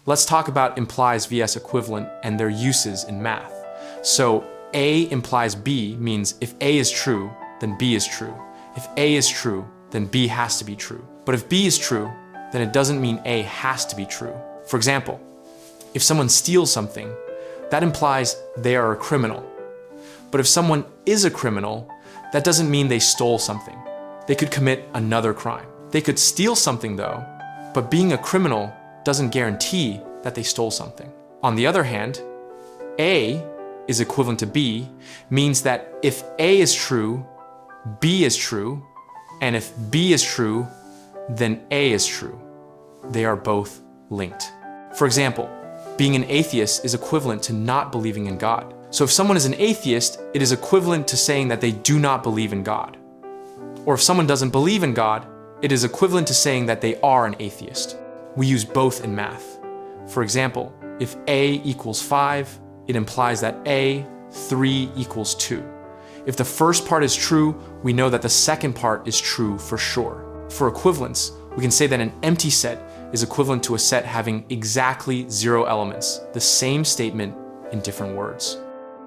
Let's talk about implies vs equivalent and their uses in math. So A implies B means if A is true, then B is true. If A is true, then B has to be true. But if B is true, then it doesn't mean A has to be true. For example, if someone steals something, that implies they are a criminal. But if someone is a criminal, that doesn't mean they stole something. They could commit another crime. They could steal something though, but being a criminal doesn't guarantee that they stole something. On the other hand, A is equivalent to B means that if A is true, B is true, and if B is true, then A is true. They are both linked. For example, being an atheist is equivalent to not believing in God. So if someone is an atheist, it is equivalent to saying that they do not believe in God. Or if someone doesn't believe in God, it is equivalent to saying that they are an atheist. We use both in math. For example, if A equals 5, it implies that A, 3 equals 2. If the first part is true, we know that the second part is true for sure. For equivalence, we can say that an empty set is equivalent to a set having exactly 0 elements, the same statement in different words.